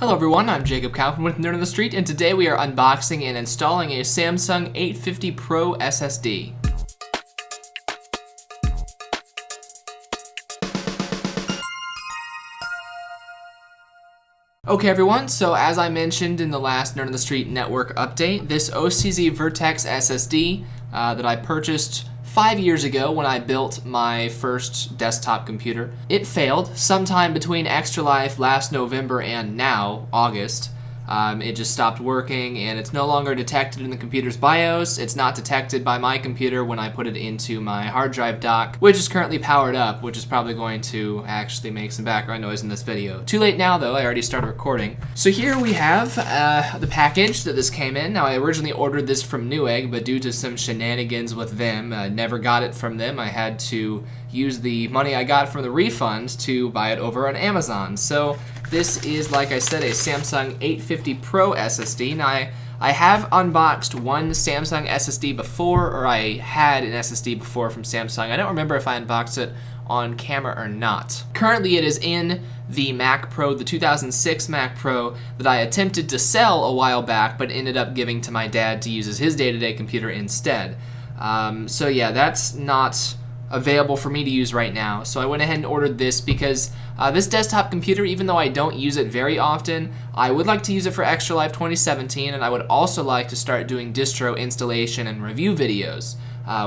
Hello everyone, I'm Jacob Kaufman with Nerd on the Street, and today we are unboxing and installing a Samsung 850 Pro SSD. Okay everyone, so as I mentioned in the last Nerd on the Street network update, this OCZ Vertex SSD that I purchased 5 years ago when I built my first desktop computer, it failed sometime between Extra Life last November and now, August. It just stopped working and it's no longer detected in the computer's BIOS. It's not detected by my computer when I put it into my hard drive dock, which is currently powered up, which is probably going to actually make some background noise in this video. Too late now though, I already started recording. So here we have the package that this came in. Now I originally ordered this from Newegg, but due to some shenanigans with them, never got it from them. I had to use the money I got from the refund to buy it over on Amazon. So this is, like I said, a Samsung 850 Pro SSD. Now, I have unboxed one Samsung SSD before, or I had an SSD before from Samsung. I don't remember if I unboxed it on camera or not. Currently, it is in the Mac Pro, the 2006 Mac Pro that I attempted to sell a while back, but ended up giving to my dad to use as his day-to-day computer instead. So yeah, that's not available for me to use right now. So I went ahead and ordered this because this desktop computer, even though I don't use it very often, I would like to use it for Extra Life 2017, and I would also like to start doing distro installation and review videos,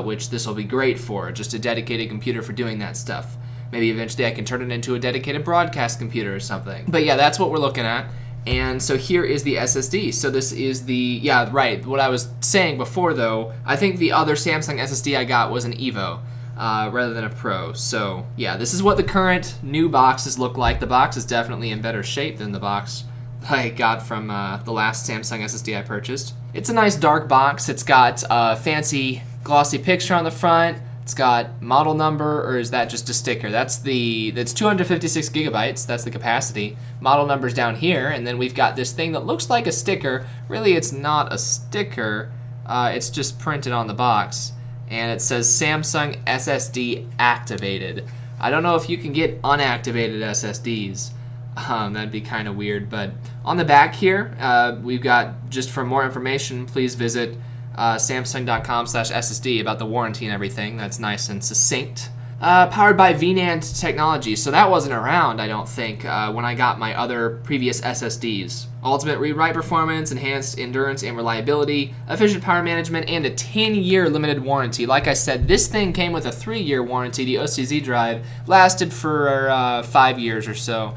which this will be great for, just a dedicated computer for doing that stuff. Maybe eventually I can turn it into a dedicated broadcast computer or something. But yeah, that's what we're looking at. And so here is the SSD. So this is the, yeah, right, what I was saying before though, I think the other Samsung SSD I got was an Evo. Rather than a Pro. So yeah, this is what the current new boxes look like. The box is definitely in better shape than the box I got from the last Samsung SSD I purchased. It's a nice dark box. It's got a fancy glossy picture on the front. It's got model number, or is that just a sticker? That's 256 gigabytes. That's the capacity. Model number's down here, and then we've got this thing that looks like a sticker. Really, it's not a sticker. It's just printed on the box. And it says Samsung SSD activated. I don't know if you can get unactivated SSDs. That'd be kind of weird. But on the back here, we've got, just for more information, please visit samsung.com/SSD about the warranty and everything. That's nice and succinct. Powered by V-NAND technology, so that wasn't around, I don't think, when I got my other previous SSDs. Ultimate read-write performance, enhanced endurance and reliability, efficient power management, and a 10-year limited warranty. Like I said, this thing came with a 3-year warranty. The OCZ drive lasted for 5 years or so,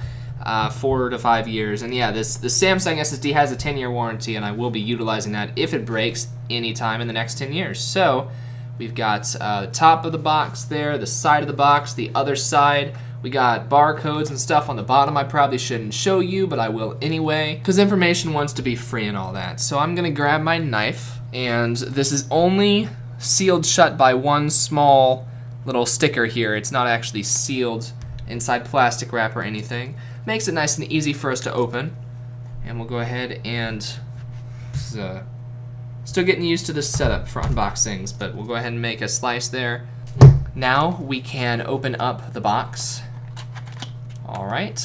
4 to 5 years. And yeah, the Samsung SSD has a 10-year warranty, and I will be utilizing that if it breaks anytime in the next 10 years. So we've got the top of the box there, the side of the box, the other side. We got barcodes and stuff on the bottom. I probably shouldn't show you, but I will anyway, because information wants to be free and all that. So I'm gonna grab my knife, and this is only sealed shut by one small little sticker here. It's not actually sealed inside plastic wrap or anything. Makes it nice and easy for us to open. And we'll go ahead and, still getting used to this setup for unboxings, but we'll go ahead and make a slice there. Now we can open up the box. All right.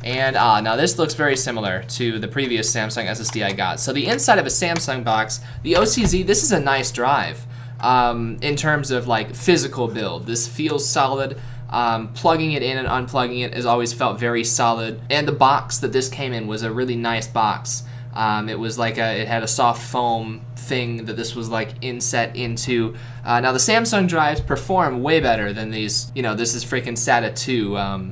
And now this looks very similar to the previous Samsung SSD I got. So the inside of a Samsung box, the OCZ, this is a nice drive in terms of like physical build. This feels solid. Plugging it in and unplugging it has always felt very solid. And the box that this came in was a really nice box. It was like it had a soft foam thing that this was like inset into. Now the Samsung drives perform way better than these, you know, this is freaking SATA 2.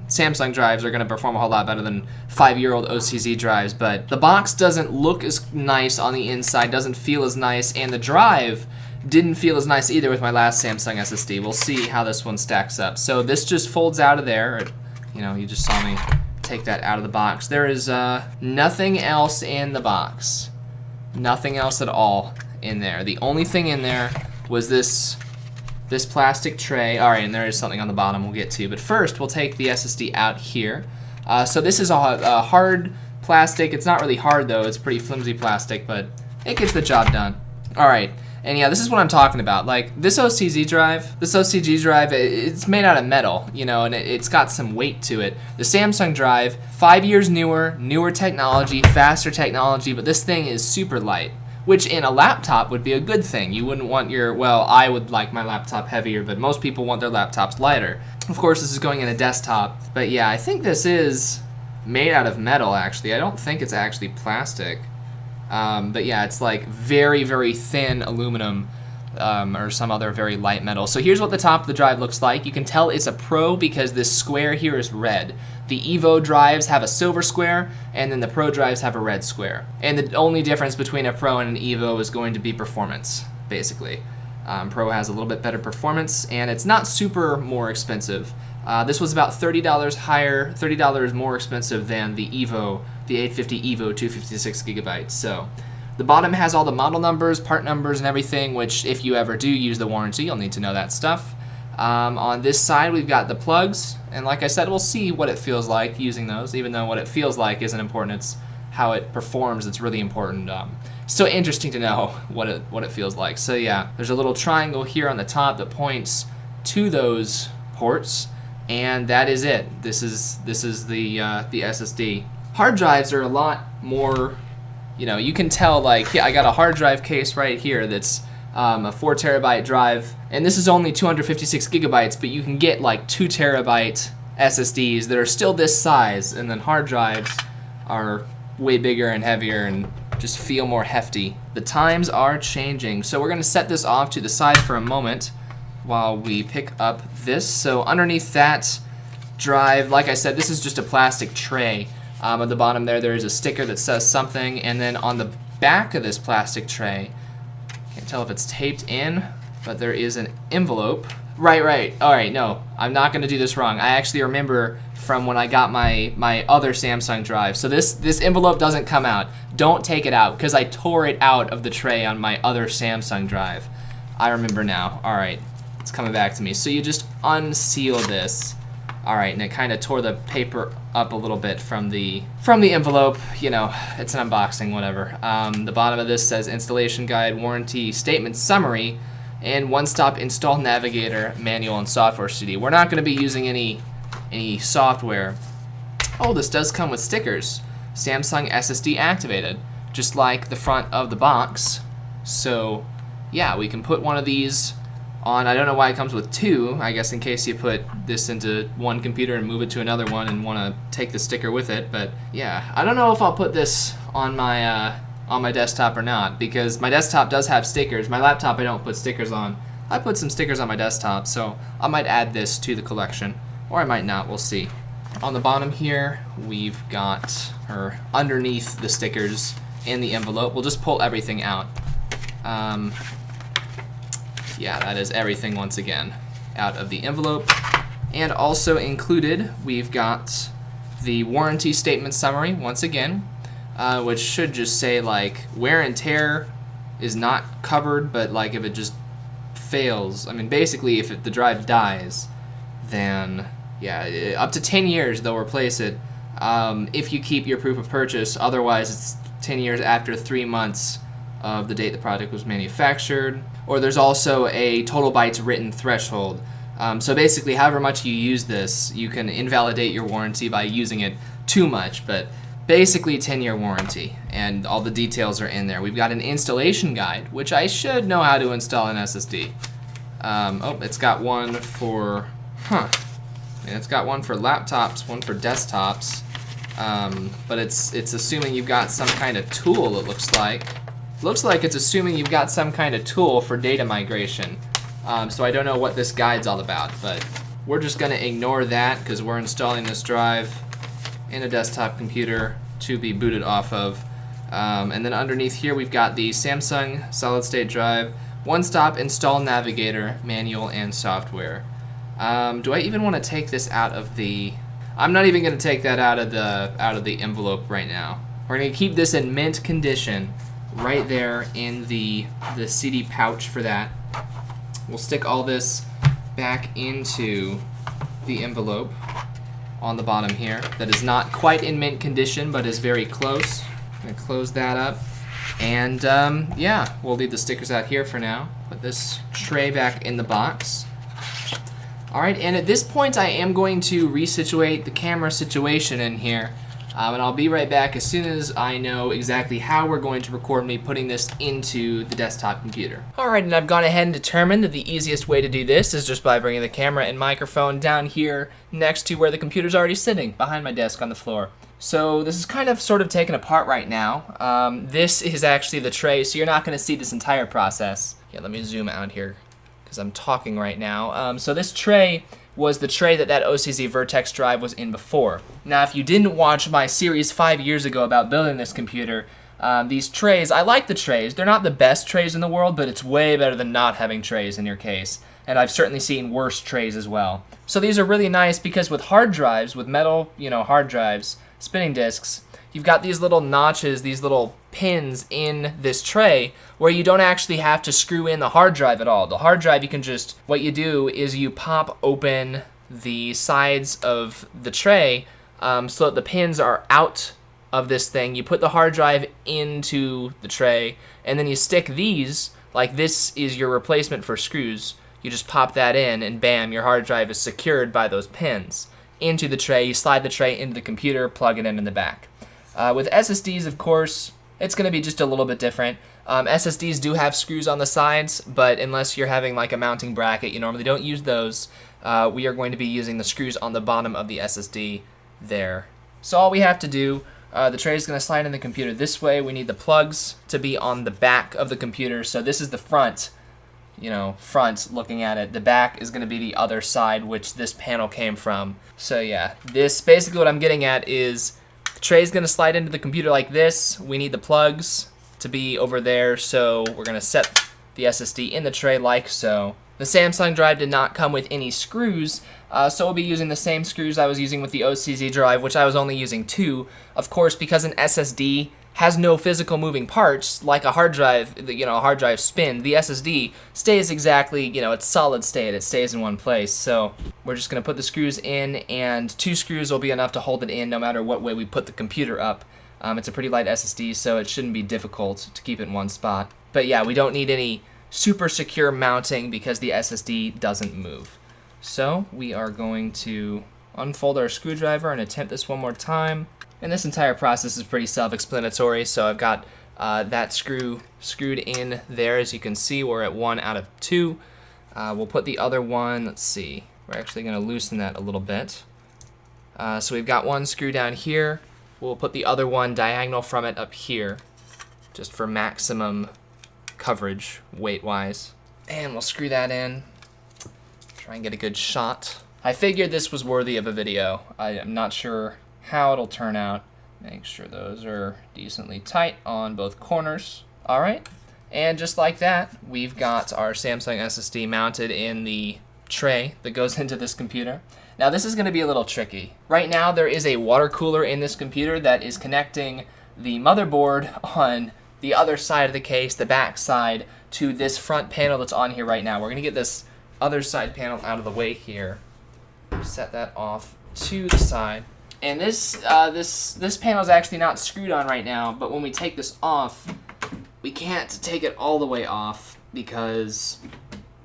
Samsung drives are gonna perform a whole lot better than 5-year-old OCZ drives, but the box doesn't look as nice on the inside, doesn't feel as nice, and the drive didn't feel as nice either with my last Samsung SSD. We'll see how this one stacks up. So this just folds out of there. You know, you just saw me take that out of the box. There is nothing else in the box. Nothing else at all in there. The only thing in there was this plastic tray. All right, and there is something on the bottom we'll get to. But first, we'll take the SSD out here. So this is a hard plastic. It's not really hard though. It's pretty flimsy plastic, but it gets the job done. All right. And yeah, this is what I'm talking about. Like this OCZ drive, it's made out of metal, you know, and it's got some weight to it. The Samsung drive, 5 years newer technology, faster technology, but this thing is super light, which in a laptop would be a good thing. You wouldn't want your, well, I would like my laptop heavier, but most people want their laptops lighter. Of course, this is going in a desktop, but yeah, I think this is made out of metal, actually. I don't think it's actually plastic. But yeah, it's like very, very thin aluminum or some other very light metal. So here's what the top of the drive looks like. You can tell it's a Pro because this square here is red. The Evo drives have a silver square, and then the Pro drives have a red square. And the only difference between a Pro and an Evo is going to be performance, basically. Pro has a little bit better performance, and it's not super more expensive. This was about $30 more expensive than the Evo, the 850 Evo 256 gigabytes. So the bottom has all the model numbers, part numbers, and everything, which if you ever do use the warranty, you'll need to know that stuff. On this side, we've got the plugs, and like I said, we'll see what it feels like using those, even though what it feels like isn't important. It's how it performs that's really important. Still interesting to know what it feels like. So yeah, there's a little triangle here on the top that points to those ports, and that is it. This is the SSD. Hard drives are a lot more, you know, you can tell, like, yeah, I got a hard drive case right here that's a 4 terabyte drive, and this is only 256 gigabytes, but you can get like 2 terabyte SSDs that are still this size, and then hard drives are way bigger and heavier and just feel more hefty. The times are changing, so we're going to set this off to the side for a moment while we pick up this. So underneath that drive, like I said, this is just a plastic tray. At the bottom there is a sticker that says something, and then on the back of this plastic tray, can't tell if it's taped in, but there is an envelope. Right. All right, no, I'm not going to do this wrong. I actually remember from when I got my other Samsung drive. So this envelope doesn't come out. Don't take it out, because I tore it out of the tray on my other Samsung drive. I remember now. All right, it's coming back to me. So you just unseal this. All right, and it kind of tore the paper up a little bit from the envelope. You know, it's an unboxing, whatever. The bottom of this says installation guide, warranty statement summary, and one-stop install navigator, manual, and software CD. We're not going to be using any software. Oh, this does come with stickers. Samsung SSD activated, just like the front of the box. So yeah, we can put one of these on. I don't know why it comes with two. I guess in case you put this into one computer and move it to another one and want to take the sticker with it. But yeah, I don't know if I'll put this on my desktop or not, because my desktop does have stickers. My laptop I don't put stickers on. I put some stickers on my desktop, so I might add this to the collection, or I might not. We'll see. On the bottom here, we've got, or underneath the stickers in the envelope, we'll just pull everything out. Yeah, that is everything once again out of the envelope. And also included, we've got the warranty statement summary once again, which should just say like wear and tear is not covered, but like if it just fails, I mean basically if the drive dies, then yeah, up to 10 years they'll replace it if you keep your proof of purchase. Otherwise it's 10 years after 3 months of the date the product was manufactured. Or there's also a total bytes written threshold. So basically however much you use this, you can invalidate your warranty by using it too much, but basically 10-year warranty, and all the details are in there. We've got an installation guide, which I should know how to install an SSD. Oh, it's got one for, it's got one for laptops, one for desktops, but it's assuming you've got some kind of tool, it looks like. Looks like it's assuming you've got some kind of tool for data migration. So I don't know what this guide's all about, but we're just gonna ignore that because we're installing this drive in a desktop computer to be booted off of. And then underneath here we've got the Samsung solid state drive, one-stop install navigator, manual, and software. Do I even want to take this out of the... I'm not even going to take that out of the envelope right now. We're going to keep this in mint condition right there in the CD pouch for that. We'll stick all this back into the envelope on the bottom here that is not quite in mint condition but is very close. I'm going to close that up. And yeah, we'll leave the stickers out here for now. Put this tray back in the box. All right, and at this point I am going to resituate the camera situation in here. And I'll be right back as soon as I know exactly how we're going to record me putting this into the desktop computer. All right, and I've gone ahead and determined that the easiest way to do this is just by bringing the camera and microphone down here next to where the computer's already sitting, behind my desk on the floor. So this is kind of sort of taken apart right now. This is actually the tray, so you're not gonna see this entire process. Yeah, let me zoom out here, because I'm talking right now. So this tray was the tray that OCZ Vertex drive was in before. Now, if you didn't watch my series 5 years ago about building this computer, these trays, I like the trays. They're not the best trays in the world, but it's way better than not having trays in your case. And I've certainly seen worse trays as well. So these are really nice because with hard drives, with metal, hard drives, spinning disks, you've got these little notches, these little pins in this tray where you don't actually have to screw in the hard drive at all. The hard drive, you can just, what you do is you pop open the sides of the tray so that the pins are out of this thing. You put the hard drive into the tray and then you stick these, like this is your replacement for screws. You just pop that in and bam, your hard drive is secured by those pins into the tray. You slide the tray into the computer, plug it in the back. With SSDs, of course, it's going to be just a little bit different. SSDs do have screws on the sides, but unless you're having like a mounting bracket, you normally don't use those. We are going to be using the screws on the bottom of the SSD there. So all we have to do, the tray is going to slide in the computer this way. We need the plugs to be on the back of the computer. So this is the front, front looking at it. The back is going to be the other side, which this panel came from. So yeah, this basically what I'm getting at is the tray is going to slide into the computer like this. We need the plugs to be over there, so we're going to set the SSD in the tray like so. The Samsung drive did not come with any screws, so we'll be using the same screws I was using with the OCZ drive, which I was only using 2. Of course, because an SSD has no physical moving parts, like a hard drive, a hard drive spin, the SSD stays exactly, it's solid state, it stays in one place. So we're just gonna put the screws in, and 2 screws will be enough to hold it in no matter what way we put the computer up. It's a pretty light SSD, so it shouldn't be difficult to keep it in one spot. But yeah, we don't need any super secure mounting because the SSD doesn't move. So we are going to unfold our screwdriver and attempt this one more time. And this entire process is pretty self-explanatory, so I've got that screw screwed in there. As you can see, we're at 1 out of 2. We'll put the other one, let's see, we're actually going to loosen that a little bit. So we've got one screw down here. We'll put the other one diagonal from it up here, just for maximum coverage weight-wise. And we'll screw that in, try and get a good shot. I figured this was worthy of a video. I am not sure how it'll turn out. Make sure those are decently tight on both corners. All right, and just like that, we've got our Samsung SSD mounted in the tray that goes into this computer. Now this is going to be a little tricky. Right now there is a water cooler in this computer that is connecting the motherboard on the other side of the case, the back side, to this front panel that's on here right now. We're going to get this other side panel out of the way here. Set that off to the side. And this panel is actually not screwed on right now, but when we take this off, we can't take it all the way off because,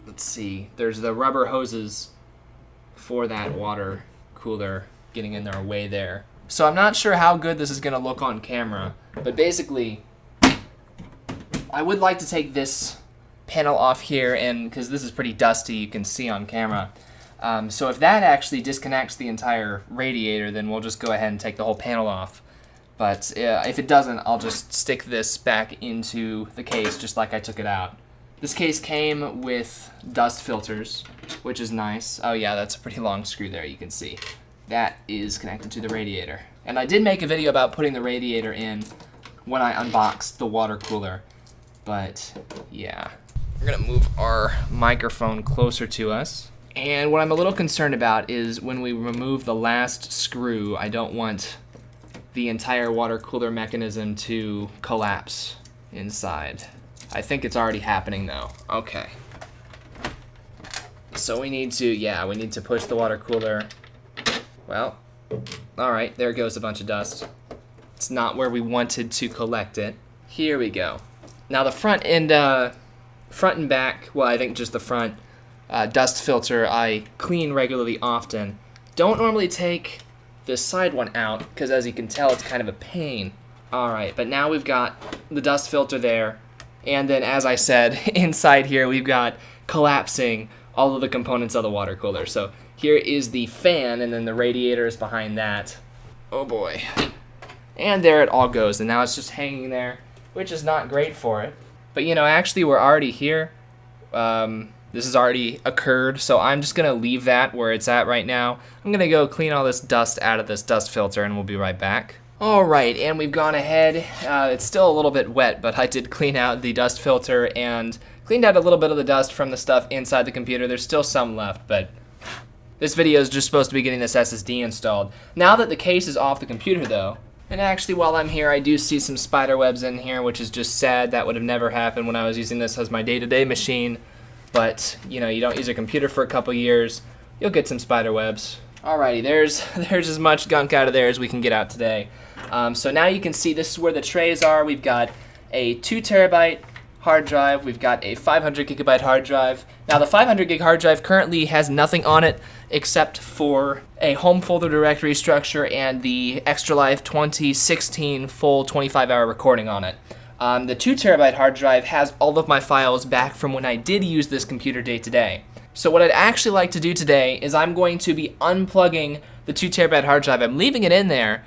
let's see, there's the rubber hoses for that water cooler getting in their way there. So I'm not sure how good this is going to look on camera, but basically, I would like to take this panel off here, and because this is pretty dusty, you can see on camera. So if that actually disconnects the entire radiator, then we'll just go ahead and take the whole panel off. But if it doesn't, I'll just stick this back into the case just like I took it out. This case came with dust filters, which is nice. Oh yeah, that's a pretty long screw there, you can see. That is connected to the radiator. And I did make a video about putting the radiator in when I unboxed the water cooler. But yeah, we're gonna move our microphone closer to us. And what I'm a little concerned about is when we remove the last screw, I don't want the entire water cooler mechanism to collapse inside. I think it's already happening though. Okay. So we need to push the water cooler. Well, all right, there goes a bunch of dust. It's not where we wanted to collect it. Here we go. Now the front and back, well, I think just the front dust filter I clean regularly often. Don't normally take this side one out because, as you can tell, it's kind of a pain. Alright, but now we've got the dust filter there, and then, as I said, inside here we've got collapsing all of the components of the water cooler. So here is the fan, and then the radiator is behind that. Oh boy. And there it all goes, and now it's just hanging there, which is not great for it. But you know, actually we're already here. This has already occurred, so I'm just gonna leave that where it's at right now. I'm gonna go clean all this dust out of this dust filter, and we'll be right back. Alright, and we've gone ahead. It's still a little bit wet, but I did clean out the dust filter and cleaned out a little bit of the dust from the stuff inside the computer. There's still some left, but this video is just supposed to be getting this SSD installed. Now that the case is off the computer though, and actually while I'm here I do see some spider webs in here, which is just sad. That would have never happened when I was using this as my day-to-day machine. But, you know, you don't use a computer for a couple years, you'll get some spider webs. Alrighty, there's as much gunk out of there as we can get out today. So now you can see this is where the trays are. We've got a 2 terabyte hard drive. We've got a 500 gigabyte hard drive. Now the 500 gig hard drive currently has nothing on it except for a home folder directory structure and the Extra Life 2016 full 25-hour recording on it. The 2 terabyte hard drive has all of my files back from when I did use this computer day to day. So what I'd actually like to do today is I'm going to be unplugging the 2 terabyte hard drive. I'm leaving it in there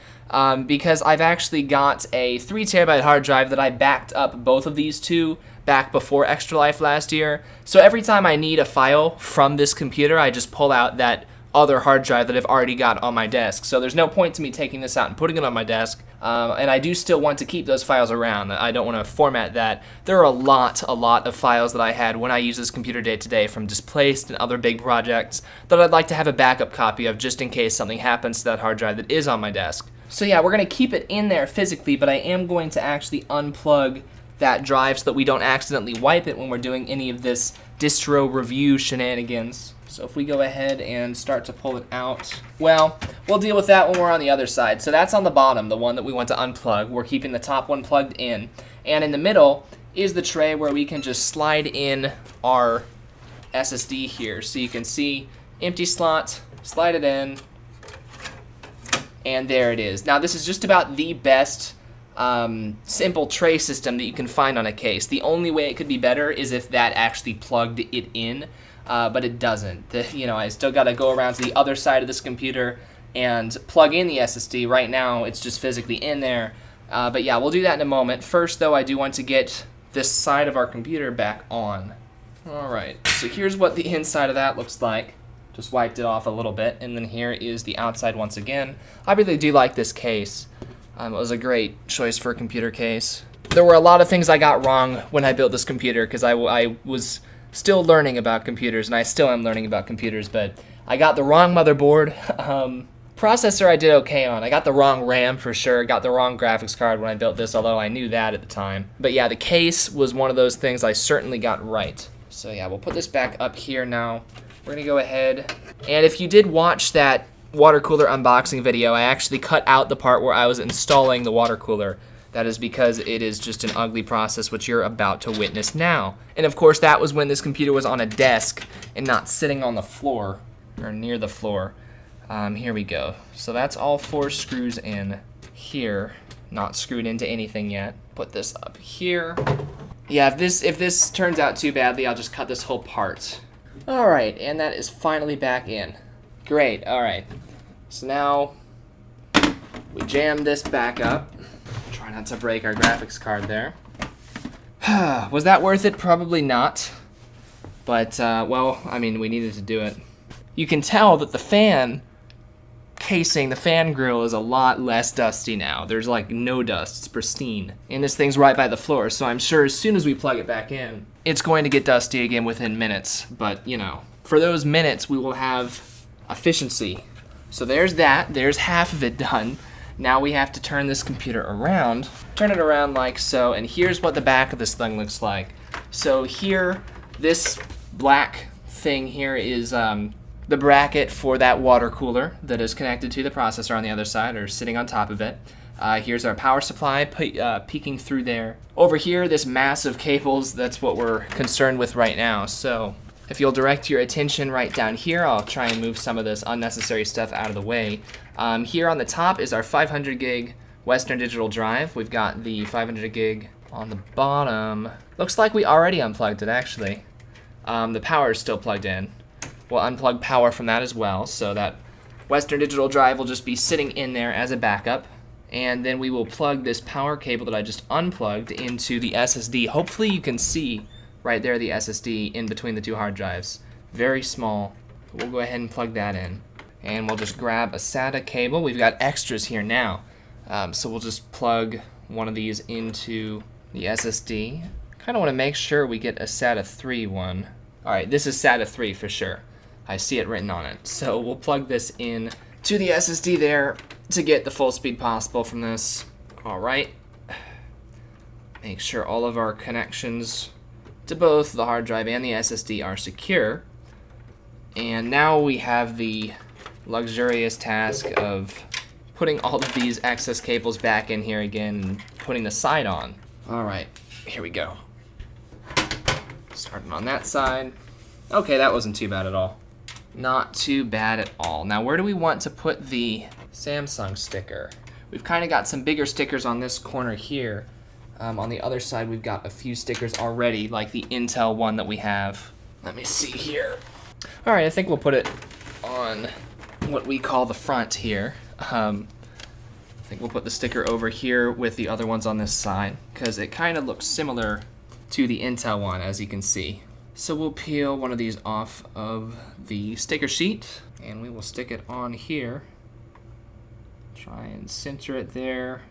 because I've actually got a 3 terabyte hard drive that I backed up both of these two back before Extra Life last year. So every time I need a file from this computer, I just pull out that other hard drive that I've already got on my desk. So there's no point to me taking this out and putting it on my desk. And I do still want to keep those files around. I don't want to format that. There are a lot of files that I had when I use this computer day to day from Displaced and other big projects that I'd like to have a backup copy of just in case something happens to that hard drive that is on my desk. So yeah, we're going to keep it in there physically, but I am going to actually unplug that drive so that we don't accidentally wipe it when we're doing any of this distro review shenanigans. So if we go ahead and start to pull it out, well, we'll deal with that when we're on the other side. So that's on the bottom, the one that we want to unplug. We're keeping the top one plugged in. And in the middle is the tray where we can just slide in our SSD here. So you can see empty slot, slide it in, and there it is. Now this is just about the best simple tray system that you can find on a case. The only way it could be better is if that actually plugged it in. But it doesn't. I still got to go around to the other side of this computer and plug in the SSD. Right now, it's just physically in there. But yeah, we'll do that in a moment. First, though, I do want to get this side of our computer back on. Alright, so here's what the inside of that looks like. Just wiped it off a little bit, and then here is the outside once again. I really do like this case. It was a great choice for a computer case. There were a lot of things I got wrong when I built this computer, because I was still learning about computers, and I still am learning about computers, but I got the wrong motherboard. Processor I did okay on. I got the wrong RAM for sure, got the wrong graphics card when I built this, although I knew that at the time. But yeah, the case was one of those things I certainly got right. So yeah, we'll put this back up here now. We're gonna go ahead, and if you did watch that water cooler unboxing video, I actually cut out the part where I was installing the water cooler. That is because it is just an ugly process, which you're about to witness now. And of course, that was when this computer was on a desk and not sitting on the floor, or near the floor. Here we go. So that's all 4 screws in here, not screwed into anything yet. Put this up here. Yeah, if this turns out too badly, I'll just cut this whole part. All right, and that is finally back in. Great, all right. So now we jam this back up. Try not to break our graphics card there. Was that worth it? Probably not. But, well, I mean, we needed to do it. You can tell that the fan casing, the fan grill, is a lot less dusty now. There's like no dust, it's pristine. And this thing's right by the floor, so I'm sure as soon as we plug it back in, it's going to get dusty again within minutes. But, you know, for those minutes, we will have efficiency. So there's that, there's half of it done. Now we have to turn this computer around. Turn it around like so, and here's what the back of this thing looks like. So here, this black thing here is the bracket for that water cooler that is connected to the processor on the other side, or sitting on top of it. Here's our power supply peeking through there. Over here, this mass of cables, that's what we're concerned with right now. So if you'll direct your attention right down here, I'll try and move some of this unnecessary stuff out of the way. Here on the top is our 500 gig Western Digital drive. We've got the 500 gig on the bottom. Looks like we already unplugged it, actually. The power is still plugged in. We'll unplug power from that as well, so that Western Digital drive will just be sitting in there as a backup. And then we will plug this power cable that I just unplugged into the SSD. Hopefully you can see right there the SSD in between the two hard drives. Very small. We'll go ahead and plug that in. And we'll just grab a SATA cable. We've got extras here now. So we'll just plug one of these into the SSD. Kind of want to make sure we get a SATA 3 one. Alright, this is SATA 3 for sure. I see it written on it. So we'll plug this in to the SSD there to get the full speed possible from this. Alright. Make sure all of our connections to both the hard drive and the SSD are secure. And now we have the luxurious task of putting all of these excess cables back in here again and putting the side on. Alright, here we go. Starting on that side. Okay, that wasn't too bad at all. Not too bad at all. Now, where do we want to put the Samsung sticker? We've kind of got some bigger stickers on this corner here. On the other side, we've got a few stickers already, like the Intel one that we have. Let me see here. All right, I think we'll put it on what we call the front here. I think we'll put the sticker over here with the other ones on this side, because it kind of looks similar to the Intel one, as you can see. So we'll peel one of these off of the sticker sheet, and we will stick it on here. Try and center it there.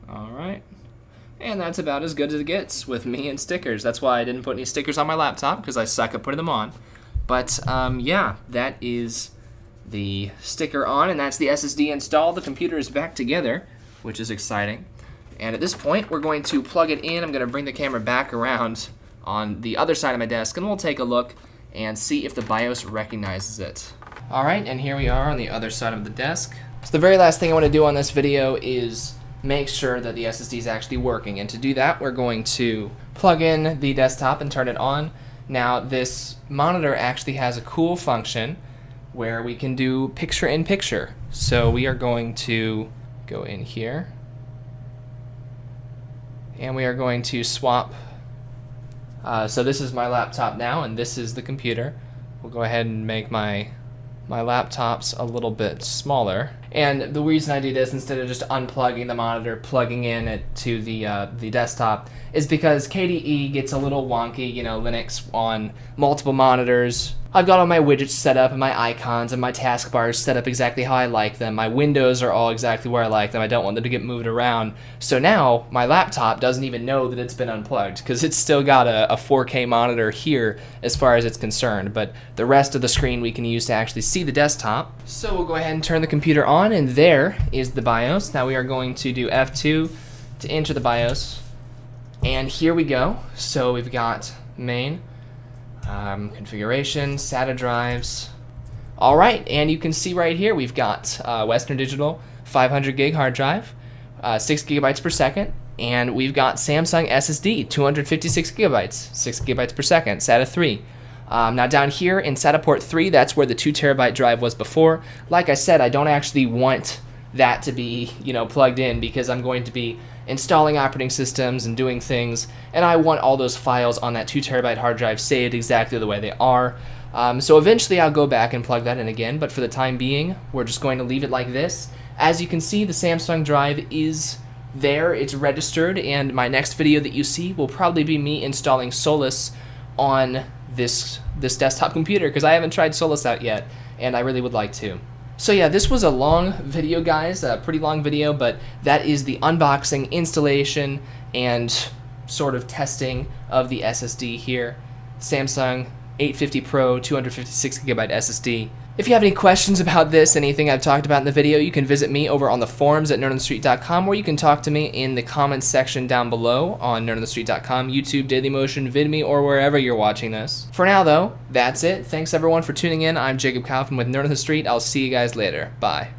All right. And that's about as good as it gets with me and stickers. That's why I didn't put any stickers on my laptop, because I suck at putting them on. But yeah, that is the sticker on, and that's the SSD installed. The computer is back together, which is exciting. And at this point, we're going to plug it in. I'm going to bring the camera back around on the other side of my desk, and we'll take a look and see if the BIOS recognizes it. All right, and here we are on the other side of the desk. So the very last thing I want to do on this video is make sure that the SSD is actually working, and to do that, we're going to plug in the desktop and turn it on. Now, this monitor actually has a cool function where we can do picture-in-picture. So we are going to go in here, and we are going to swap. So this is my laptop now, and this is the computer. We'll go ahead and make my laptops a little bit smaller. And the reason I do this, instead of just unplugging the monitor, plugging in it to the desktop, is because KDE gets a little wonky, you know, Linux on multiple monitors. I've got all my widgets set up and my icons and my taskbars set up exactly how I like them. My windows are all exactly where I like them. I don't want them to get moved around. So now my laptop doesn't even know that it's been unplugged, because it's still got a 4K monitor here as far as it's concerned. But the rest of the screen we can use to actually see the desktop. So we'll go ahead and turn the computer on, and there is the BIOS. Now we are going to do F2 to enter the BIOS. And here we go. So we've got main. Configuration, SATA drives. All right, and you can see right here we've got Western Digital 500 gig hard drive, 6 gigabytes per second, and we've got Samsung SSD 256 gigabytes, 6 gigabytes per second, SATA 3. Now down here in SATA port 3, that's where the 2 terabyte drive was before. Like I said, I don't actually want that to be, you know, plugged in, because I'm going to be installing operating systems and doing things, and I want all those files on that 2 terabyte hard drive saved exactly the way they are. So eventually I'll go back and plug that in again, but for the time being, we're just going to leave it like this. As you can see, the Samsung drive is there, it's registered, and my next video that you see will probably be me installing Solus on this desktop computer, because I haven't tried Solus out yet, and I really would like to. So yeah, this was a long video, guys, a pretty long video, but that is the unboxing, installation, and sort of testing of the SSD here. Samsung 850 Pro 256 gigabyte SSD. If you have any questions about this, anything I've talked about in the video, you can visit me over on the forums at nerdonthestreet.com, or you can talk to me in the comments section down below on nerdonthestreet.com, YouTube, Dailymotion, VidMe, or wherever you're watching this. For now, though, that's it. Thanks everyone for tuning in. I'm Jacob Kaufman with Nerd on the Street. I'll see you guys later. Bye.